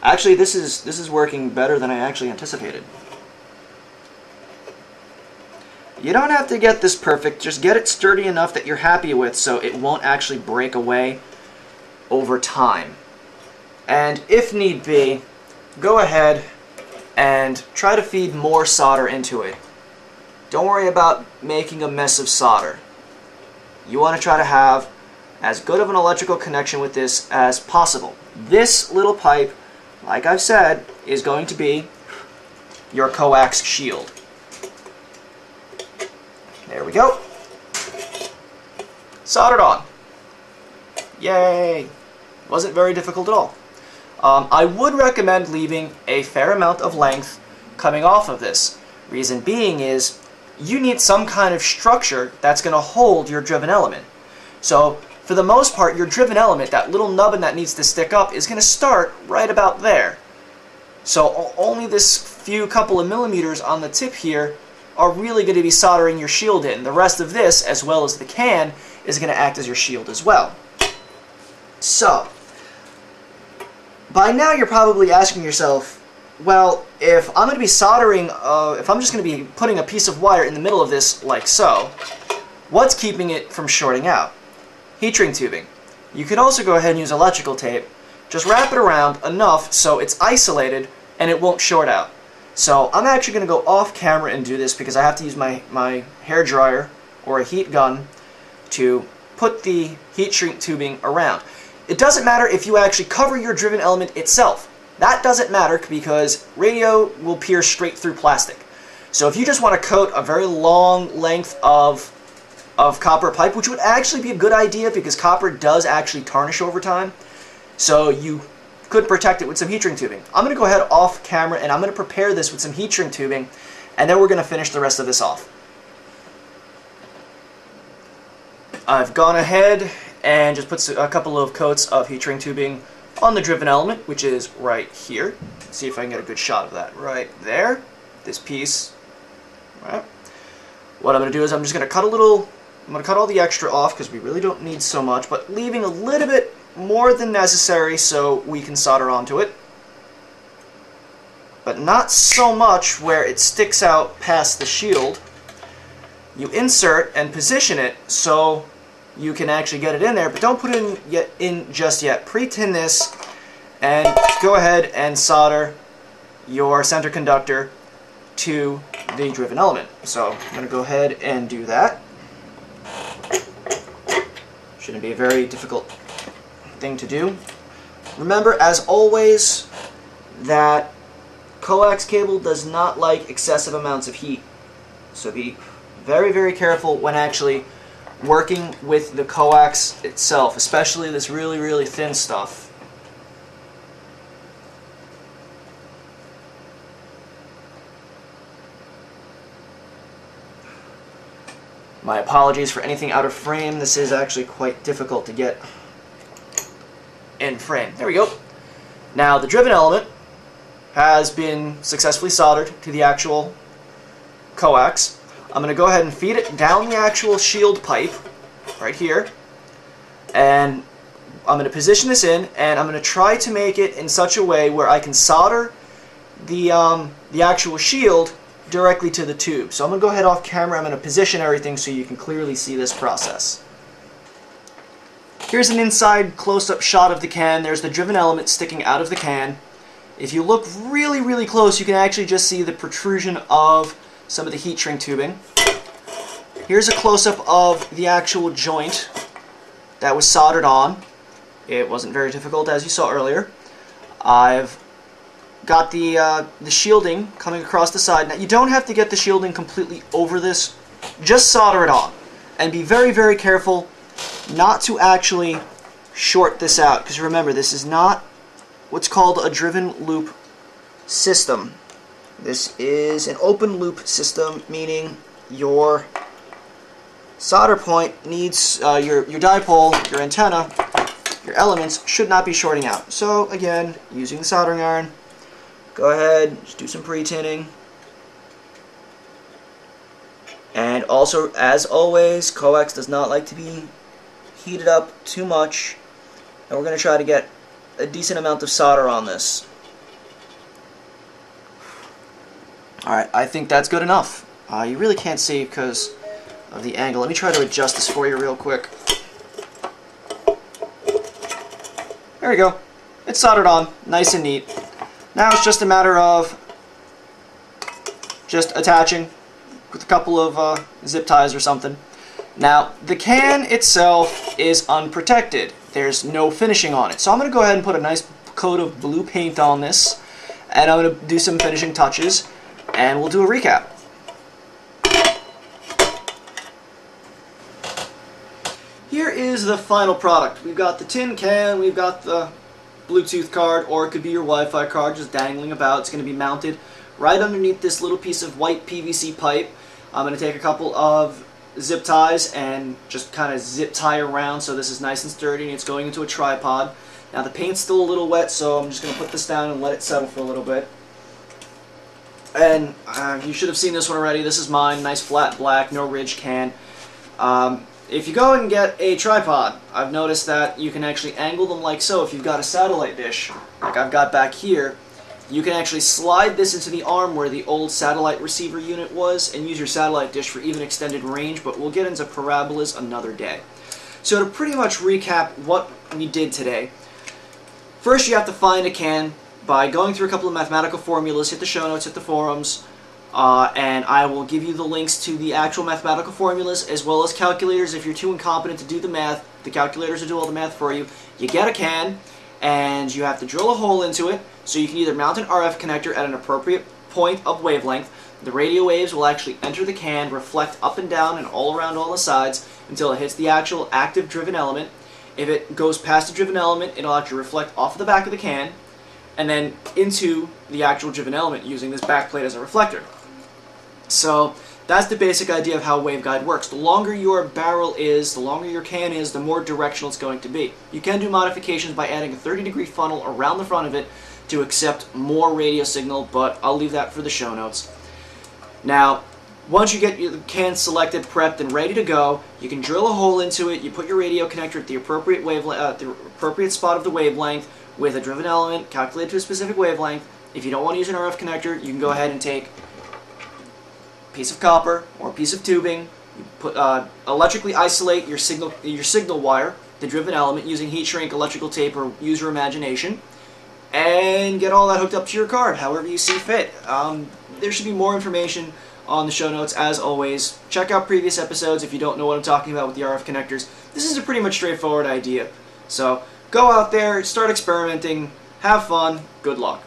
Actually, this is working better than I actually anticipated. You don't have to get this perfect, just get it sturdy enough that you're happy with so it won't actually break away over time. And if need be, go ahead and try to feed more solder into it. Don't worry about making a mess of solder. You want to try to have as good of an electrical connection with this as possible. This little pipe, like I've said, is going to be your coax shield. There we go. Soldered on. Yay! Wasn't very difficult at all. I would recommend leaving a fair amount of length coming off of this. Reason being is you need some kind of structure that's going to hold your driven element. So for the most part, your driven element, that little nubbin that needs to stick up, is going to start right about there. So only this few couple of millimeters on the tip here are really going to be soldering your shield in. The rest of this, as well as the can, is going to act as your shield as well. So, by now you're probably asking yourself, well, if I'm going to be soldering, if I'm just going to be putting a piece of wire in the middle of this like so, what's keeping it from shorting out? Heat shrink tubing. You could also go ahead and use electrical tape. Just wrap it around enough so it's isolated and it won't short out. So I'm actually going to go off camera and do this because I have to use my hair dryer or a heat gun to put the heat shrink tubing around. It doesn't matter if you actually cover your driven element itself. That doesn't matter because radio will pierce straight through plastic. So if you just want to coat a very long length of copper pipe, which would actually be a good idea because copper does actually tarnish over time, so you could protect it with some heat shrink tubing. I'm going to go ahead off camera and I'm going to prepare this with some heat shrink tubing, and then we're going to finish the rest of this off. I've gone ahead and just put a couple of coats of heat shrink tubing on the driven element, which is right here. Let's see if I can get a good shot of that right there. This piece. All right. What I'm going to do is I'm just going to cut I'm going to cut all the extra off because we really don't need so much, but leaving a little bit more than necessary so we can solder onto it, but not so much where it sticks out past the shield. You insert and position it so you can actually get it in there, but don't put it in just yet. Pre-tin this and go ahead and solder your center conductor to the driven element. So I'm going to go ahead and do that. Shouldn't be a very difficult thing to do. Remember, as always, that coax cable does not like excessive amounts of heat. So be very, very careful when actually working with the coax itself, especially this really, really thin stuff. My apologies for anything out of frame. This is actually quite difficult to get in frame. There we go. Now the driven element has been successfully soldered to the actual coax. I'm going to go ahead and feed it down the actual shield pipe right here, and I'm going to position this in, and I'm going to try to make it in such a way where I can solder the actual shield directly to the tube. So I'm going to go ahead off camera. I'm going to position everything so you can clearly see this process. Here's an inside close-up shot of the can. There's the driven element sticking out of the can. If you look really, really close, you can actually just see the protrusion of some of the heat shrink tubing. Here's a close-up of the actual joint that was soldered on. It wasn't very difficult, as you saw earlier. I've got the shielding coming across the side. Now, you don't have to get the shielding completely over this. Just solder it on. And be very, very careful not to actually short this out. Because remember, this is not what's called a driven loop system. This is an open loop system, meaning your solder point needs, your dipole, your antenna, your elements should not be shorting out. So again, using the soldering iron, go ahead, just do some pre-tinning. And also, as always, coax does not like to be heated up too much, and we're going to try to get a decent amount of solder on this. Alright, I think that's good enough. You really can't see because of the angle. Let me try to adjust this for you real quick. There we go. It's soldered on, nice and neat. Now it's just a matter of just attaching with a couple of zip ties or something. Now, the can itself is unprotected. There's no finishing on it. So I'm going to go ahead and put a nice coat of blue paint on this, and I'm going to do some finishing touches, and we'll do a recap. Here is the final product. We've got the tin can, we've got the Bluetooth card, or it could be your Wi-Fi card just dangling about. It's going to be mounted right underneath this little piece of white PVC pipe. I'm going to take a couple of zip ties and just kind of zip tie around so this is nice and sturdy and it's going into a tripod. Now the paint's still a little wet, so I'm just going to put this down and let it settle for a little bit. And you should have seen this one already. This is mine, nice flat black, no ridge can. If you go and get a tripod, I've noticed that you can actually angle them like so. If you've got a satellite dish, like I've got back here, you can actually slide this into the arm where the old satellite receiver unit was and use your satellite dish for even extended range, but we'll get into parabolas another day. So to pretty much recap what we did today, first you have to find a can by going through a couple of mathematical formulas. Hit the show notes, hit the forums, and I will give you the links to the actual mathematical formulas as well as calculators. If you're too incompetent to do the math, the calculators will do all the math for you. You get a can, and you have to drill a hole into it, so you can either mount an RF connector at an appropriate point of wavelength. The radio waves will actually enter the can, reflect up and down and all around all the sides until it hits the actual active driven element. If it goes past the driven element, it'll actually reflect off of the back of the can and then into the actual driven element using this back plate as a reflector. So that's the basic idea of how Waveguide works. The longer your barrel is, the longer your can is, the more directional it's going to be. You can do modifications by adding a 30-degree funnel around the front of it to accept more radio signal, but I'll leave that for the show notes. Now, once you get your can selected, prepped, and ready to go, you can drill a hole into it. You put your radio connector at the appropriate the appropriate spot of the wavelength with a driven element calculated to a specific wavelength. If you don't want to use an RF connector, you can go ahead and take piece of copper or a piece of tubing, you put, electrically isolate your signal wire, the driven element, using heat shrink, electrical tape, or use your imagination, and get all that hooked up to your card, however you see fit. There should be more information on the show notes, as always. Check out previous episodes if you don't know what I'm talking about with the RF connectors. This is a pretty much straightforward idea. So go out there, start experimenting, have fun, good luck.